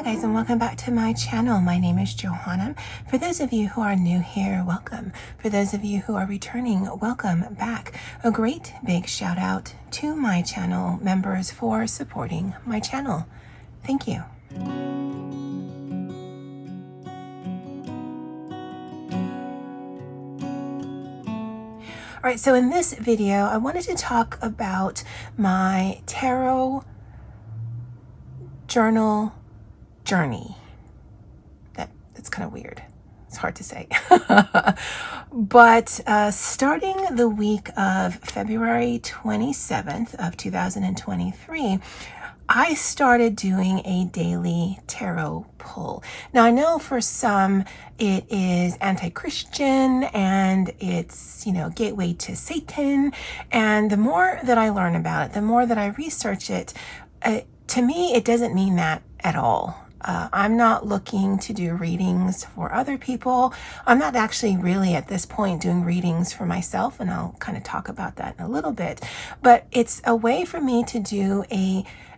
guys, and welcome back to my channel. My name is Johanna. For those of you who are new here, welcome. For those of you who are returning, welcome back. A great big shout out to my channel members for supporting my channel. Thank you. All right, so in this video, I wanted to talk about my tarot journal journey. That's kind of weird. It's hard to say. But starting the week of February 27th of 2023, I started doing a daily tarot pull. Now, I know for some it is anti-Christian and it's, gateway to Satan. And the more that I learn about it, the more that I research it, to me, it doesn't mean that at all. I'm not looking to do readings for other people. I'm not actually really at this point doing readings for myself, and I'll kind of talk about that in a little bit. But it's a way for me to do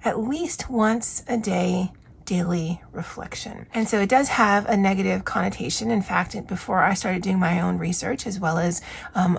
at least once a day daily reflection. And so it does have a negative connotation. In fact, before I started doing my own research, as well as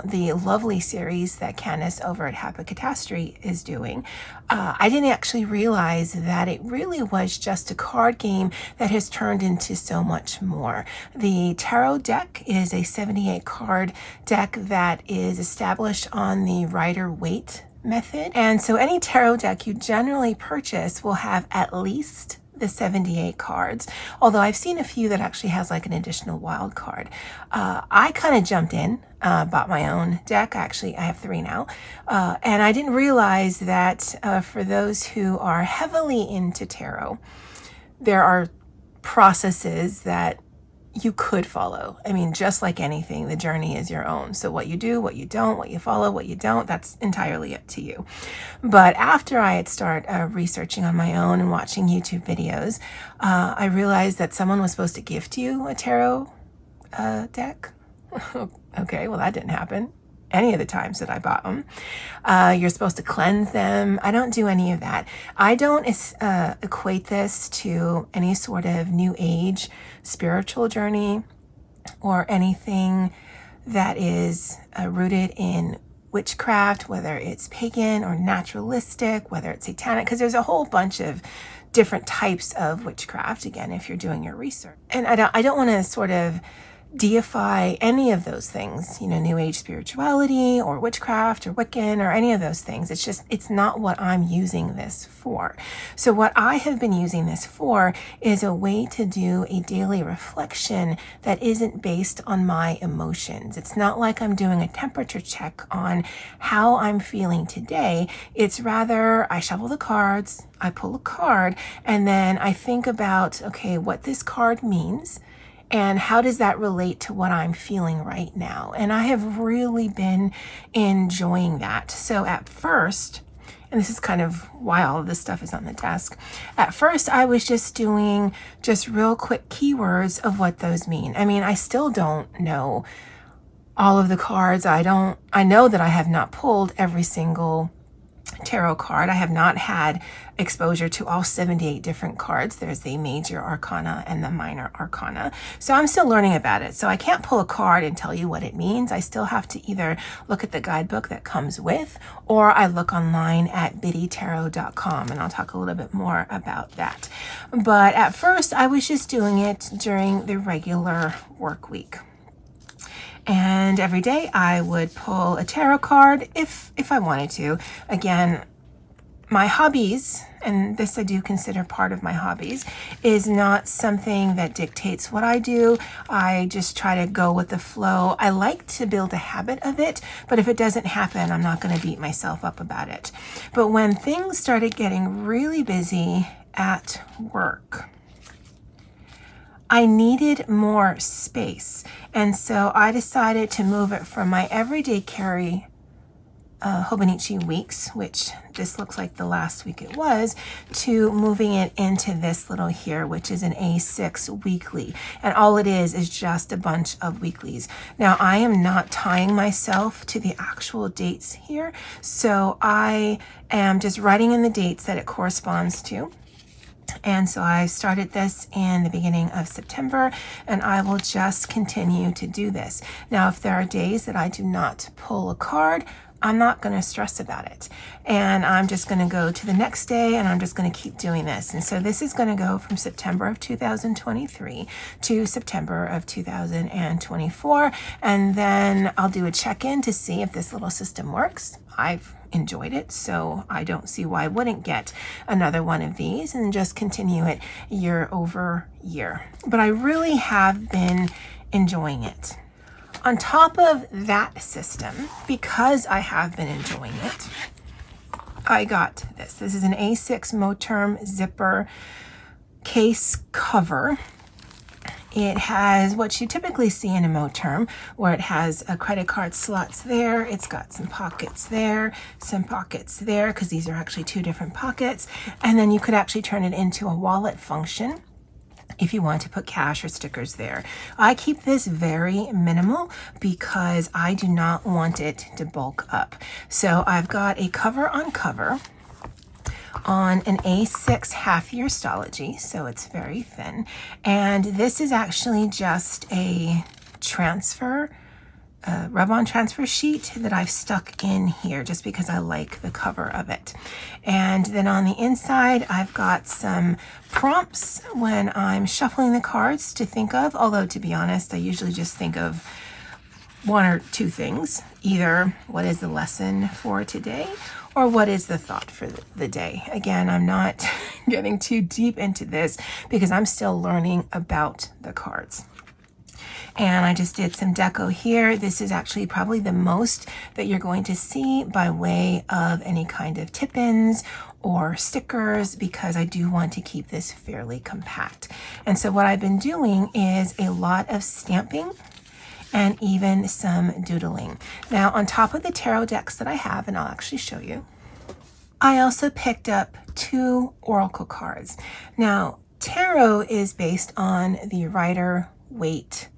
the lovely series that Candace over at Happy Catastrophe is doing, I didn't actually realize that it really was just a card game that has turned into so much more. The tarot deck is a 78 card deck that is established on the Rider-Waite method. And so any tarot deck you generally purchase will have at least the 78 cards, although I've seen a few that actually has like an additional wild card. I kind of jumped in, bought my own deck. Actually, I have 3 now. And I didn't realize that for those who are heavily into tarot, there are processes that you could follow. I mean, just like anything, the journey is your own. So what you do, what you don't, what you follow, what you don't, that's entirely up to you. But after I had started researching on my own and watching YouTube videos, I realized that someone was supposed to gift you a tarot deck. Okay, well, that didn't happen any of the times that I bought them. You're supposed to cleanse them. I don't do any of that. I don't equate this to any sort of new age spiritual journey or anything that is rooted in witchcraft, whether it's pagan or naturalistic, whether it's satanic, because there's a whole bunch of different types of witchcraft, again, if you're doing your research. And I don't want to sort of deify any of those things, new age spirituality or witchcraft or Wiccan or any of those things. It's not what I'm using this for. So what I have been using this for is a way to do a daily reflection that isn't based on my emotions. It's not like I'm doing a temperature check on how I'm feeling today. It's rather I shuffle the cards, I pull a card, and then I think about, okay, what this card means, and how does that relate to what I'm feeling right now? And I have really been enjoying that. So at first, and this is kind of why all of this stuff is on the desk. At first, I was just doing just real quick keywords of what those mean. I mean, I still don't know all of the cards. I know that I have not pulled every single tarot card. I have not had exposure to all 78 different cards. There's the major arcana and the minor arcana. So I'm still learning about it. So I can't pull a card and tell you what it means. I still have to either look at the guidebook that comes with, or I look online at biddytarot.com, and I'll talk a little bit more about that. But at first, I was just doing it during the regular work week. And every day I would pull a tarot card if I wanted to. Again, my hobbies, and this I do consider part of my hobbies, is not something that dictates what I do. I just try to go with the flow. I like to build a habit of it, but if it doesn't happen, I'm not going to beat myself up about it. But when things started getting really busy at work, I needed more space. And so I decided to move it from my everyday carry Hobonichi weeks, which this looks like the last week it was, to moving it into this little here, which is an A6 weekly. And all it is just a bunch of weeklies. Now, I am not tying myself to the actual dates here, so I am just writing in the dates that it corresponds to. And so I started this in the beginning of September, and I will just continue to do this. Now, if there are days that I do not pull a card, I'm not going to stress about it. And I'm just going to go to the next day, and I'm just going to keep doing this. And so this is going to go from September of 2023 to September of 2024. And then I'll do a check-in to see if this little system works. I've enjoyed it, so I don't see why I wouldn't get another one of these and just continue it year over year. But I really have been enjoying it. On top of that system, because I have been enjoying it, I got this. This is an A6 Moterm zipper case cover. It has what you typically see in a Moterm, where it has a credit card slots there. It's got some pockets there, because these are actually two different pockets. And then you could actually turn it into a wallet function if you want to put cash or stickers there. I keep this very minimal because I do not want it to bulk up. So I've got a cover on cover on an A6 half-year Stalogy, so it's very thin. And this is actually just a transfer rub-on transfer sheet that I've stuck in here just because I like the cover of it. And then on the inside, I've got some prompts when I'm shuffling the cards to think of, although to be honest, I usually just think of one or two things. Either what is the lesson for today, or what is the thought for the day. Again, I'm not getting too deep into this because I'm still learning about the cards. And I just did some deco here. This is actually probably the most that you're going to see by way of any kind of tip-ins or stickers, because I do want to keep this fairly compact. And so what I've been doing is a lot of stamping and even some doodling. Now, on top of the tarot decks that I have, and I'll actually show you, I also picked up 2 oracle cards. Now, tarot is based on the Rider-Waite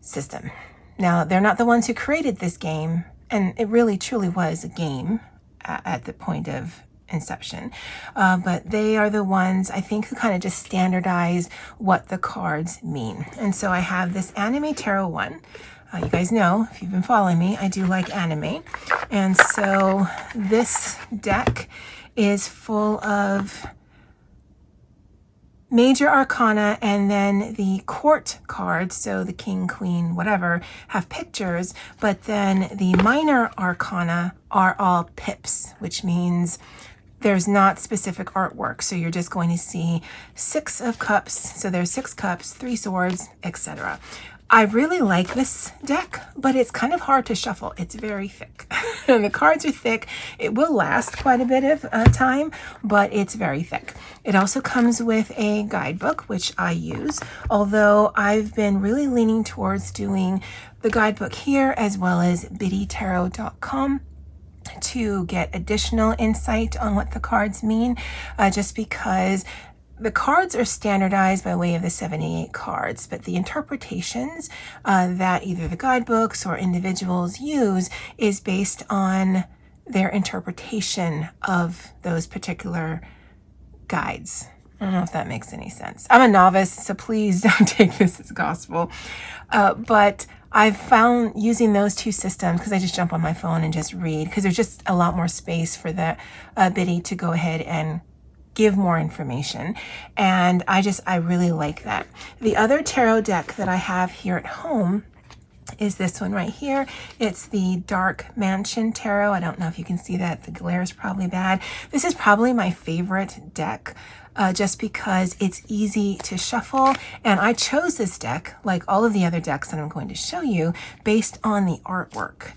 system. Now, they're not the ones who created this game, and it really truly was a game at the point of inception, but they are the ones, I think, who kind of just standardize what the cards mean. And so I have this anime tarot one. You guys know, if you've been following me, I do like anime. And so this deck is full of major arcana, and then the court cards, so the king, queen, whatever, have pictures, but then the minor arcana are all pips, which means there's not specific artwork. So you're just going to see 6 of cups. So there's 6 cups, 3 swords, etc. I really like this deck, but it's kind of hard to shuffle. It's very thick. And the cards are thick. It will last quite a bit of time, but it's very thick. It also comes with a guidebook, which I use, although I've been really leaning towards doing the guidebook here as well as biddytarot.com to get additional insight on what the cards mean, just because the cards are standardized by way of the 78 cards, but the interpretations that either the guidebooks or individuals use is based on their interpretation of those particular guides. I don't know if that makes any sense. I'm a novice, so please don't take this as gospel. But I've found using those 2 systems, because I just jump on my phone and just read, because there's just a lot more space for the Biddy to go ahead and give more information. And I really like that. The other tarot deck that I have here at home is this one right here. It's the Dark Mansion Tarot. I don't know if you can see that. The glare is probably bad. This is probably my favorite deck, just because it's easy to shuffle. And I chose this deck, like all of the other decks that I'm going to show you, based on the artwork.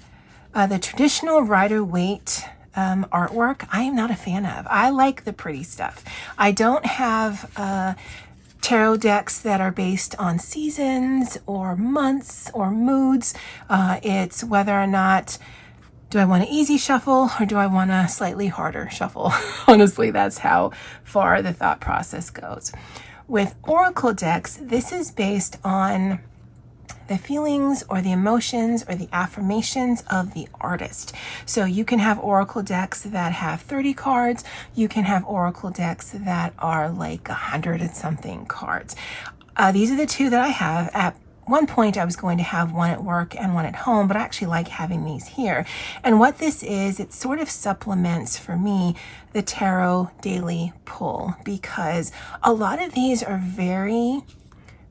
The traditional Rider-Waite artwork, I am not a fan of. I like the pretty stuff. I don't have tarot decks that are based on seasons or months or moods. It's whether or not, do I want an easy shuffle or do I want a slightly harder shuffle? Honestly, that's how far the thought process goes. With oracle decks, this is based on the feelings or the emotions or the affirmations of the artist. So you can have oracle decks that have 30 cards. You can have oracle decks that are like 100 and something cards. These are the two that I have. At one point I was going to have one at work and one at home, but I actually like having these here. And what this is, it sort of supplements for me the tarot daily pull, because a lot of these are very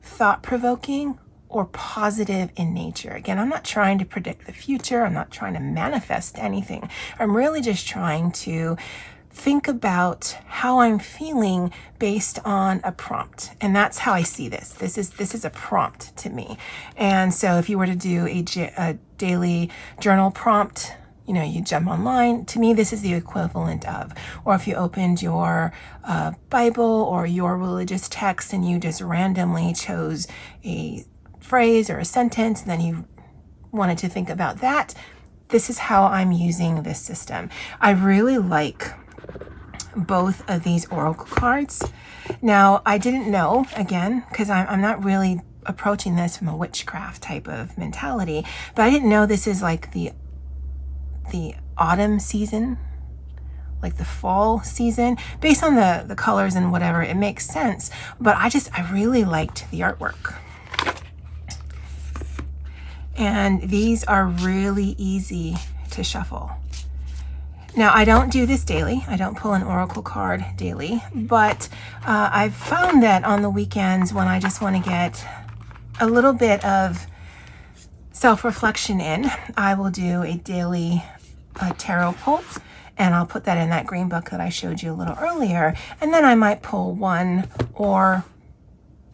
thought-provoking or positive in nature. Again, I'm not trying to predict the future. I'm not trying to manifest anything. I'm really just trying to think about how I'm feeling based on a prompt. And that's how I see this. This is a prompt to me. And so if you were to do a daily journal prompt, you know, you jump online. To me, this is the equivalent of, or if you opened your Bible or your religious text and you just randomly chose a phrase or a sentence, and then you wanted to think about that, this is how I'm using this system. I really like both of these oracle cards. Now, I didn't know, again, because I'm not really approaching this from a witchcraft type of mentality, but I didn't know this is like the autumn season, like the fall season. Based on the colors and whatever, it makes sense, but I really liked the artwork. And these are really easy to shuffle. Now, I don't do this daily. I don't pull an oracle card daily, but I've found that on the weekends when I just want to get a little bit of self-reflection in, I will do a daily tarot pull, and I'll put that in that green book that I showed you a little earlier, and then I might pull one or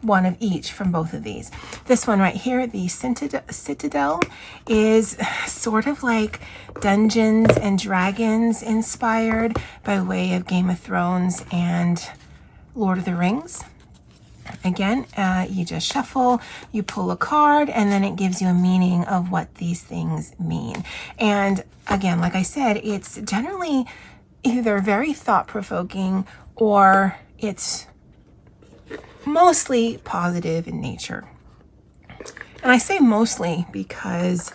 one of each from both of these. This one right here, the Citadel, is sort of like Dungeons and Dragons inspired by way of Game of Thrones and Lord of the Rings. Again, you just shuffle, you pull a card, and then it gives you a meaning of what these things mean. And again, like I said, it's generally either very thought-provoking or it's mostly positive in nature. And I say mostly because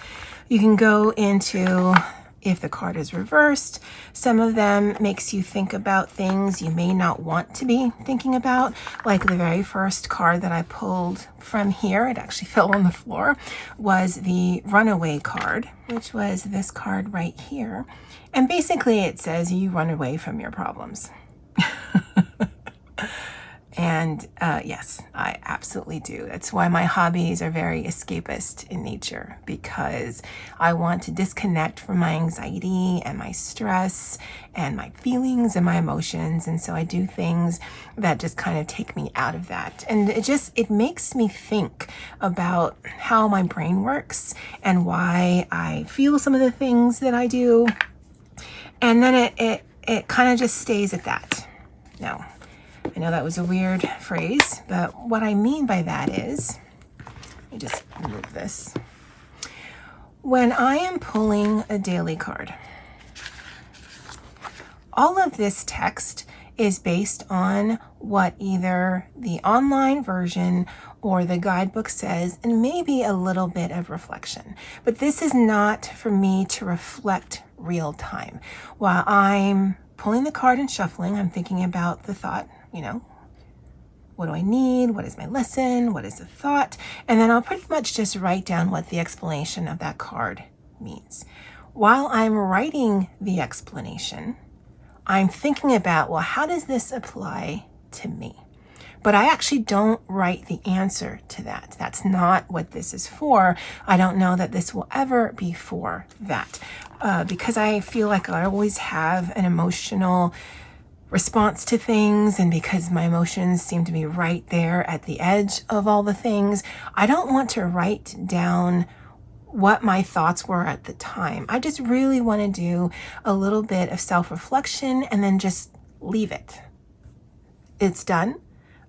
you can go into, if the card is reversed, some of them makes you think about things you may not want to be thinking about. Like the very first card that I pulled from here, it actually fell on the floor, was the Runaway card, which was this card right here. And basically it says you run away from your problems. And yes, I absolutely do. That's why my hobbies are very escapist in nature, because I want to disconnect from my anxiety and my stress and my feelings and my emotions. And so I do things that just kind of take me out of that. And it makes me think about how my brain works and why I feel some of the things that I do. And then it kind of just stays at that. Now, I know that was a weird phrase, but what I mean by that is, let me just move this. When I am pulling a daily card, all of this text is based on what either the online version or the guidebook says, and maybe a little bit of reflection. But this is not for me to reflect real time. While I'm pulling the card and shuffling, I'm thinking about the thought, you know, what do I need? What is my lesson? What is the thought? And then I'll pretty much just write down what the explanation of that card means. While I'm writing the explanation, I'm thinking about, well, how does this apply to me? But I actually don't write the answer to that. That's not what this is for. I don't know that this will ever be for that, because I feel like I always have an emotional response to things, and because my emotions seem to be right there at the edge of all the things, I don't want to write down what my thoughts were at the time. I just really want to do a little bit of self-reflection and then just leave it. It's done.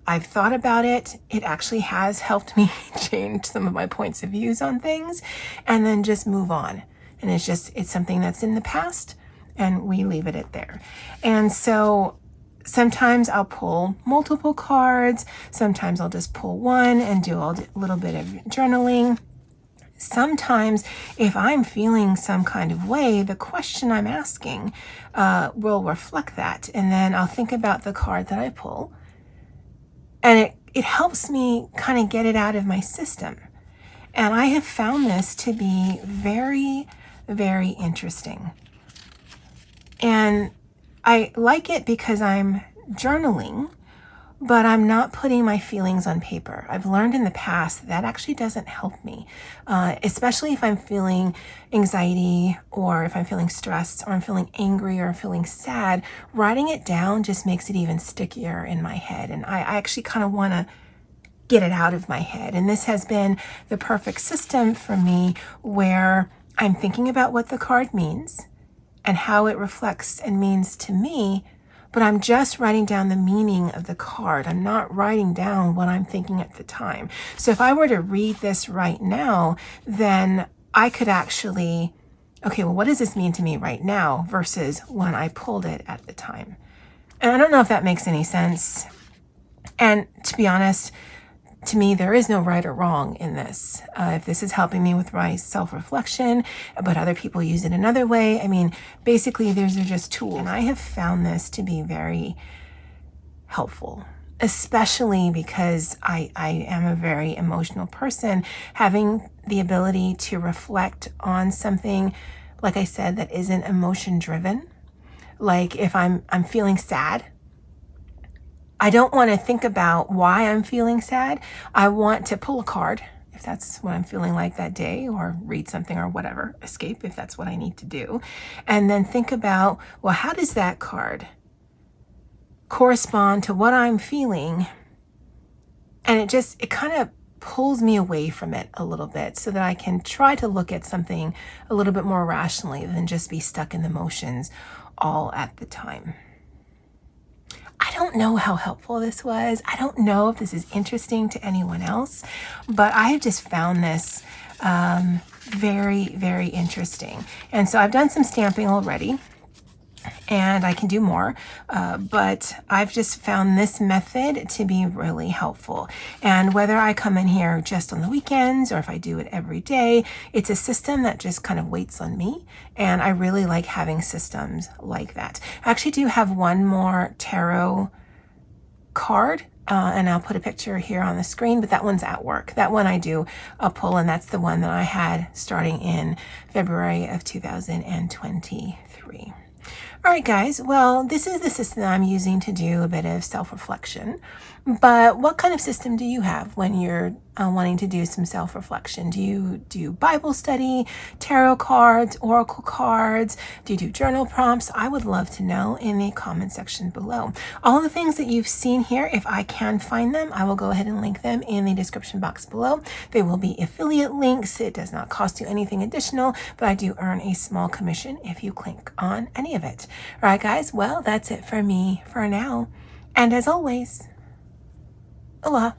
I've thought about it. It actually has helped me change some of my points of views on things, and then just move on. And it's something that's in the past, and we leave it at there. And so sometimes I'll pull multiple cards. Sometimes I'll just pull one and do a little bit of journaling. sometimes if I'm feeling some kind of way, the question I'm asking will reflect that. And then I'll think about the card that I pull, and it helps me kind of get it out of my system. And I have found this to be very, very interesting. And I like it because I'm journaling, but I'm not putting my feelings on paper. I've learned in the past that actually doesn't help me, especially if I'm feeling anxiety, or if I'm feeling stressed, or I'm feeling angry, or feeling sad. Writing it down just makes it even stickier in my head. And I actually kind of want to get it out of my head. And this has been the perfect system for me, where I'm thinking about what the card means and how it reflects and means to me, but I'm just writing down the meaning of the card. I'm not writing down what I'm thinking at the time. So if I were to read this right now, then I could actually, okay, well, what does this mean to me right now versus when I pulled it at the time? And I don't know if that makes any sense. And to be honest, to me, there is no right or wrong in this. If this is helping me with my self-reflection, but other people use it another way, I mean, basically, these are just tools. And I have found this to be very helpful, especially because I am a very emotional person. Having the ability to reflect on something, like I said, that isn't emotion-driven. Like if I'm feeling sad, I don't want to think about why I'm feeling sad. I want to pull a card, if that's what I'm feeling like that day, or read something or whatever, escape if that's what I need to do. And then think about, well, how does that card correspond to what I'm feeling? And it kind of pulls me away from it a little bit, so that I can try to look at something a little bit more rationally than just be stuck in the emotions all at the time. I don't know how helpful this was. I don't know if this is interesting to anyone else, but I have just found this very, very interesting. And so I've done some stamping already, and I can do more, but I've just found this method to be really helpful. And whether I come in here just on the weekends or if I do it every day, it's a system that just kind of waits on me. And I really like having systems like that. I actually do have one more tarot card, and I'll put a picture here on the screen, but that one's at work. That one I do a pull, and that's the one that I had starting in February of 2023. All right, guys, well, this is the system I'm using to do a bit of self-reflection. But what kind of system do you have when you're wanting to do some self-reflection? Do you do Bible study, tarot cards, oracle cards? Do you do journal prompts? I would love to know in the comment section below. All the things that you've seen here, if I can find them, I will go ahead and link them in the description box below. They will be affiliate links. It does not cost you anything additional, but I do earn a small commission if you click on any of it. All right, guys, well, that's it for me for now. And as always, aloha.